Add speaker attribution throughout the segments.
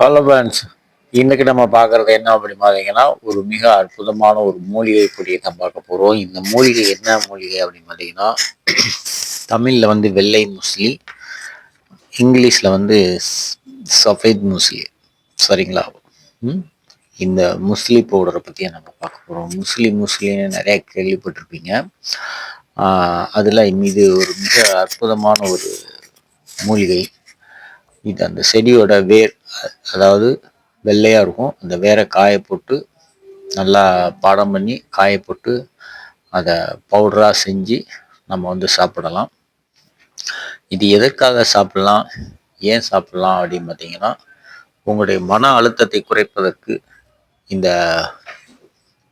Speaker 1: Hello friends, இன்னைக்கு நம்ம பார்க்குறது என்ன அப்படி பார்த்தீங்கன்னா, ஒரு மிக அற்புதமான ஒரு மூலிகை பொடியை தான் பார்க்க போகிறோம். இந்த மூலிகை என்ன மூலிகை அப்படின்னு பார்த்தீங்கன்னா, தமிழில் வந்து வெள்ளை முஸ்லி, இங்கிலீஷில் வந்து சஃபேத் முஸ்லி. சரிங்களா? இந்த முஸ்லி பவுடரை பற்றி நம்ம பார்க்க போகிறோம். முஸ்லின்னு நிறைய கேள்விப்பட்டிருப்பீங்க. அதில் இது ஒரு மிக அற்புதமான ஒரு மூலிகை. இது அந்த செடியோட வேர், அதாவது வெள்ளையாக இருக்கும். அந்த வேரை காய போட்டு நல்லா பாடம் பண்ணி காய போட்டு அதை பவுடராக செஞ்சு நம்ம வந்து சாப்பிடலாம். இது எதற்காக சாப்பிடலாம், ஏன் சாப்பிடலாம் அப்படின்னு பார்த்தீங்கன்னா, உங்களுடைய மன அழுத்தத்தை குறைப்பதற்கு இந்த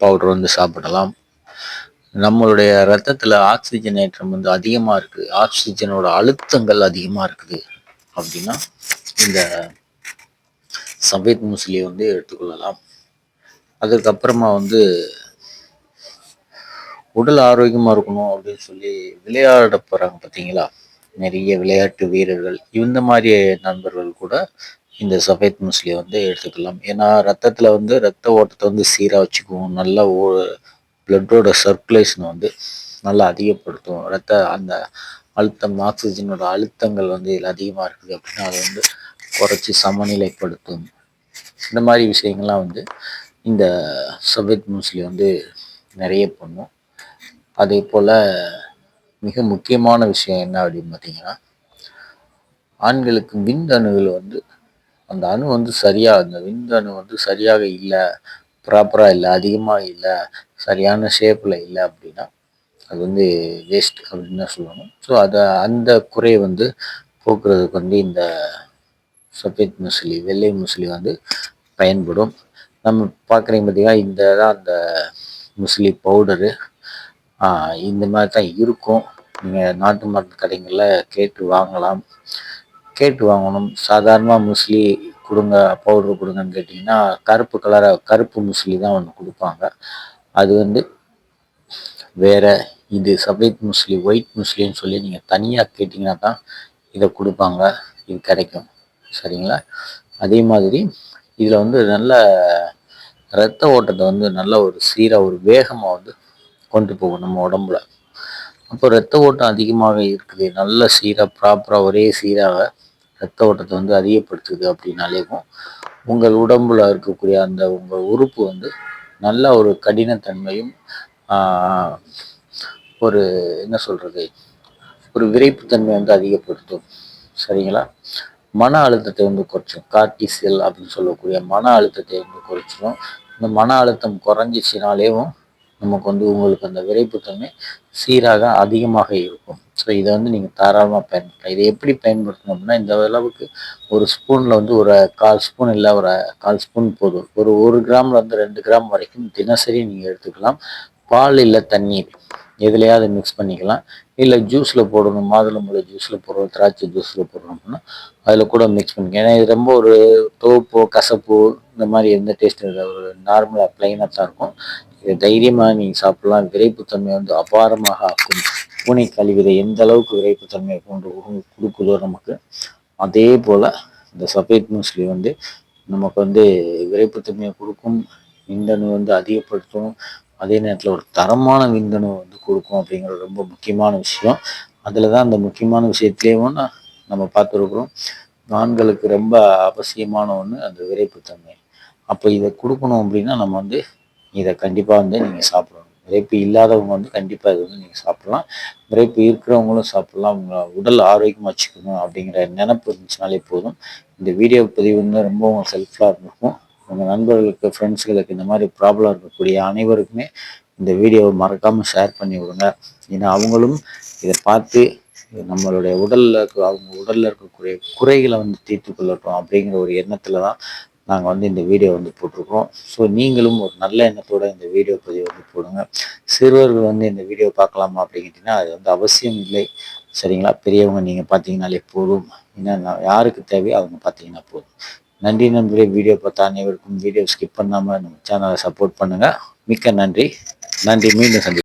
Speaker 1: பவுடர் வந்து சாப்பிடலாம். நம்மளுடைய ரத்தத்தில் ஆக்சிஜனேற்றம் வந்து அதிகமாக இருக்குது, ஆக்சிஜனோட அழுத்தங்கள் அதிகமாக இருக்குது அப்படின்னா இந்த சஃபேத் முஸ்லியை வந்து எடுத்துக்கொள்ளலாம். அதுக்கப்புறமா வந்து உடல் ஆரோக்கியமாக இருக்கணும் அப்படின்னு சொல்லி விளையாட போகிறாங்க பார்த்தீங்களா, நிறைய விளையாட்டு வீரர்கள், இந்த மாதிரி நண்பர்கள் கூட இந்த சஃபேத் முஸ்லியை வந்து எடுத்துக்கலாம். ஏன்னா ரத்தத்தில் வந்து ரத்த ஓட்டத்தை வந்து சீராக வச்சுக்குவோம், நல்லா பிளட்டோட சர்க்குலேஷனை வந்து நல்லா அதிகப்படுத்தும். அந்த அழுத்தம், ஆக்சிஜனோட அழுத்தங்கள் வந்து இதில் அதிகமாக இருக்குது அப்படின்னா அதை வந்து குறைச்சி சமநிலைப்படுத்தும். இந்த மாதிரி விஷயங்கள்லாம் வந்து இந்த சஃபேத் முஸ்லி வந்து நிறைய பண்ணும். அதே போல் மிக முக்கியமான விஷயம் என்ன அப்படின்னு பார்த்தீங்கன்னா, ஆண்களுக்கு விந்தணுகள் வந்து அந்த அணு வந்து அந்த விந்தணு வந்து சரியாக இல்லை, ப்ராப்பராக இல்லை, அதிகமாக இல்லை, சரியான ஷேப்பில் இல்லை அப்படின்னா அது வந்து வேஸ்ட் அப்படின்னு தான் சொல்லணும். ஸோ அந்த குறையை வந்து போக்குறதுக்கு வந்து இந்த சஃபேத் முஸ்லி, வெள்ளை முஸ்லி வந்து பயன்படும். நம்ம பார்க்குறீங்க பார்த்தீங்கன்னா, இந்த தான் அந்த முஸ்லி பவுடரு. இந்த மாதிரி தான் இருக்கும். நீங்கள் நாட்டு மருந்து கடைகளில் கேட்டு வாங்கணும். சாதாரணமாக முஸ்லி கொடுங்க, பவுடர் கொடுங்கன்னு கேட்டிங்கன்னா கருப்பு முஸ்லி தான் ஒன்று கொடுப்பாங்க. அது வந்து வேற. இது சஃபேத் முஸ்லி, ஒயிட் முஸ்லின்னு சொல்லி நீங்கள் தனியாக கேட்டிங்கன்னா தான் இதை கொடுப்பாங்க, இது கிடைக்கும். சரிங்களா? அதே மாதிரி இதில் வந்து நல்ல இரத்த ஓட்டத்தை வந்து நல்ல ஒரு சீராக ஒரு வேகமாக வந்து கொண்டு போகும் நம்ம உடம்புல. அப்போ இரத்த ஓட்டம் அதிகமாக இருக்குது, நல்ல சீராக ப்ராப்பராக ஒரே சீராக இரத்த ஓட்டத்தை வந்து அதிகப்படுத்துது அப்படின்னாலேயும் உங்கள் உடம்புல இருக்கக்கூடிய அந்த உங்கள் உறுப்பு வந்து நல்ல ஒரு கடினத்தன்மையும் ஒரு என்ன சொல்கிறது, ஒரு விரைப்புத்தன்மை வந்து அதிகப்படுத்தும். சரிங்களா? மன அழுத்தத்தை வந்து குறைச்சிடும். கார்டிசல் அப்படின்னு சொல்லக்கூடிய மன அழுத்தத்தை வந்து குறைச்சிடும். இந்த மன அழுத்தம் குறைஞ்சிச்சினாலேயும் நமக்கு வந்து உங்களுக்கு அந்த விரைப்புத்தன்மை சீராக அதிகமாக இருக்கும். ஸோ இதை வந்து நீங்கள் தாராளமாக பயன்படுத்தலாம். இதை எப்படி பயன்படுத்தணும் அப்படின்னா, இந்த அளவுக்கு ஒரு ஸ்பூனில் வந்து ஒரு 1/4 ஸ்பூன் இல்லை, ஒரு 1/4 ஸ்பூன் போதும். ஒரு கிராமில் வந்து 2 கிராம் வரைக்கும் தினசரி நீங்கள் எடுத்துக்கலாம். பால் இல்லை தண்ணீர் எதுலையாவது மிக்ஸ் பண்ணிக்கலாம். இல்லை ஜூஸில் போடணும், மாதுளம்பழ ஜூஸில் போடுறோம், திராட்சை ஜூஸில் போடுறோம் அப்படின்னா அதில் கூட மிக்ஸ் பண்ணிக்கலாம். ஏன்னா இது ரொம்ப ஒரு துவப்போ கசப்போ இந்த மாதிரி எந்த டேஸ்ட் இல்லை, ஒரு நார்மலாக ப்ளைனாக தான் இருக்கும். இதை தைரியமாக நீங்கள் சாப்பிடலாம். விரைப்புத்தன்மை வந்து அபாரமாக ஆக்கும். பூனை கழிவுதை எந்த அளவுக்கு விரைப்புத்தன்மையை கொடுக்குதோ நமக்கு, அதே போல் இந்த சஃபேத் முஸ்லி வந்து நமக்கு வந்து விரைப்புத்தன்மையை கொடுக்கும், விந்தணு வந்து அதிகப்படுத்தும், அதே நேரத்தில் ஒரு தரமான விந்தணு வந்து கொடுக்கும் அப்படிங்கிறது ரொம்ப முக்கியமான விஷயம். அதில் தான் அந்த முக்கியமான விஷயத்துலேயும் நம்ம பார்த்துருக்குறோம், ஆண்களுக்கு ரொம்ப அவசியமான ஒன்று அந்த விரைப்புத்தன்மை. அப்போ இதை கொடுக்கணும் அப்படின்னா நம்ம வந்து இதை கண்டிப்பாக வந்து நீங்கள் சாப்பிடணும். விரைப்பு இல்லாதவங்க வந்து கண்டிப்பாக இதை வந்து நீங்கள் சாப்பிடலாம். விரைப்பு இருக்கிறவங்களும் சாப்பிடலாம். உங்களை உடல் ஆரோக்கியமாக வச்சுக்கணும் அப்படிங்கிற நினைப்பு இருந்துச்சுனாலே போதும். இந்த வீடியோ பதிவு வந்து ரொம்ப உங்களுக்கு ஹெல்ப்ஃபுல்லாக இருந்திருக்கும். உங்கள் நண்பர்களுக்கு, ஃப்ரெண்ட்ஸுகளுக்கு, இந்த மாதிரி ப்ராப்ளம் இருக்கக்கூடிய அனைவருக்குமே இந்த வீடியோவை மறக்காமல் ஷேர் பண்ணி விடுங்க. ஏன்னா அவங்களும் இதை பார்த்து நம்மளுடைய அவங்க உடலில் இருக்கக்கூடிய குறைகளை வந்து தீர்த்து கொள்ளட்டும் அப்படிங்கிற ஒரு எண்ணத்தில் தான் நாங்கள் வந்து இந்த வீடியோ வந்து போட்டிருக்கோம். ஸோ நீங்களும் ஒரு நல்ல எண்ணத்தோட இந்த வீடியோ பதிவு வந்து போடுங்க. சிறுவர்கள் வந்து இந்த வீடியோ பார்க்கலாமா அப்படிங்கிட்டிங்கன்னா அது வந்து அவசியம் இல்லை. சரிங்களா? பெரியவங்க நீங்கள் பார்த்தீங்கன்னாலே போதும். ஏன்னா யாருக்கு தேவையோ அவங்க பார்த்தீங்கன்னா போதும். நன்றி நண்பர்களே. வீடியோ பார்த்த அனைவருக்கும் வீடியோ ஸ்கிப் பண்ணாமல் நம்ம சேனலை சப்போர்ட் பண்ணுங்கள். மிக்க நன்றி. மீண்டும் சந்திப்போம்.